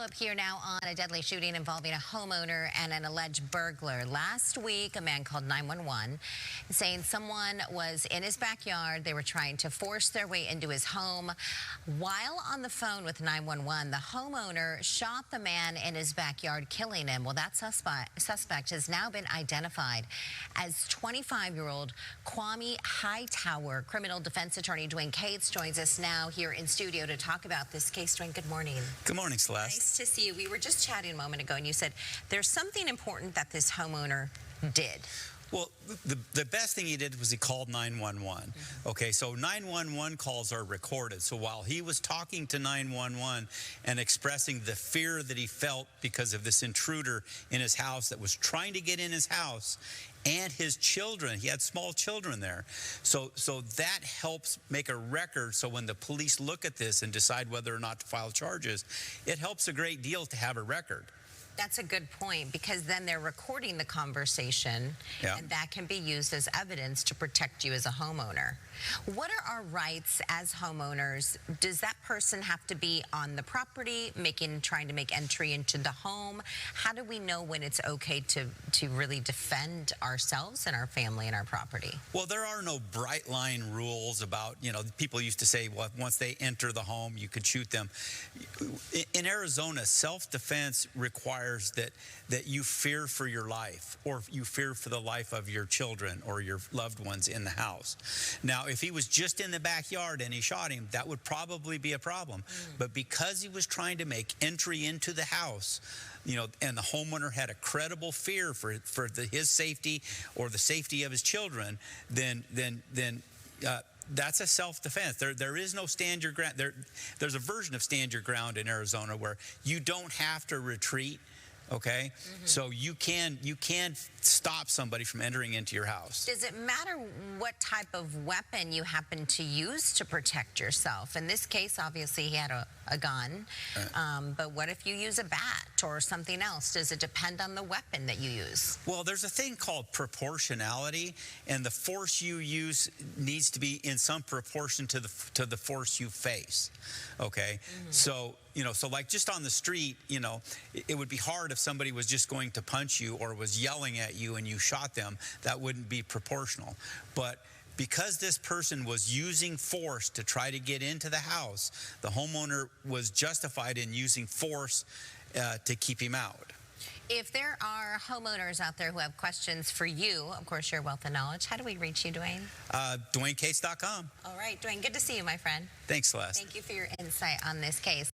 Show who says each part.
Speaker 1: follow-up here now on a deadly shooting involving a homeowner and an alleged burglar. Last week, a man called 911 saying someone was in his backyard. They were trying to force their way into his home. While on the phone with 911, the homeowner shot the man in his backyard, killing him. Well, that suspect has now been identified as 25-year-old Kwame Hightower. Criminal defense attorney Dwane joins us now here in studio to talk about this case. Dwane, good morning.
Speaker 2: Good morning, Celeste.
Speaker 1: Nice to see you. We were just chatting a moment ago, and you said there's something important that this homeowner did.
Speaker 2: Well, the best thing he did was he called 911. Okay, so 911 calls are recorded. So while he was talking to 911 and expressing the fear that he felt because of this intruder in his house that was trying to get in his house, and his children, he had small children there. So that helps make a record, so when the police look at this and decide whether or not to file charges, it helps a great deal to have a record.
Speaker 1: That's a good point, because then they're recording the conversation, and that can be used as evidence to protect you as a homeowner. What are our rights as homeowners? Does that person have to be on the property, trying to make entry into the home? How do we know when it's okay to really defend ourselves and our family and our property?
Speaker 2: Well, there are no bright line rules about, people used to say, well, once they enter the home, you could shoot them. In Arizona, self-defense requires that you fear for your life, or you fear for the life of your children or your loved ones in the house. Now, if he was just in the backyard and he shot him, that would probably be a problem. But because he was trying to make entry into the house, and the homeowner had a credible fear for his safety or the safety of his children, then that's a self-defense. There is no stand your ground. There's a version of stand your ground in Arizona where you don't have to retreat. Okay, so you can stop somebody from entering into your house.
Speaker 1: Does it matter what type of weapon you happen to use to protect yourself? In this case, obviously, he had a gun, but what if you use a bat or something else? Does it depend on the weapon that you use? Well,
Speaker 2: there's a thing called proportionality, and the force you use needs to be in some proportion to the force you face. Okay, so like just on the street, it would be hard if somebody was just going to punch you or was yelling at you and you shot them. That wouldn't be proportional. But because this person was using force to try to get into the house, the homeowner was justified in using force to keep him out.
Speaker 1: If there are homeowners out there who have questions for you, of course, your wealth of knowledge, how do we reach you, Dwane?
Speaker 2: DwaneCase.com.
Speaker 1: All right, Dwane, good to see you, my friend.
Speaker 2: Thanks, Celeste.
Speaker 1: Thank you for your insight on this case.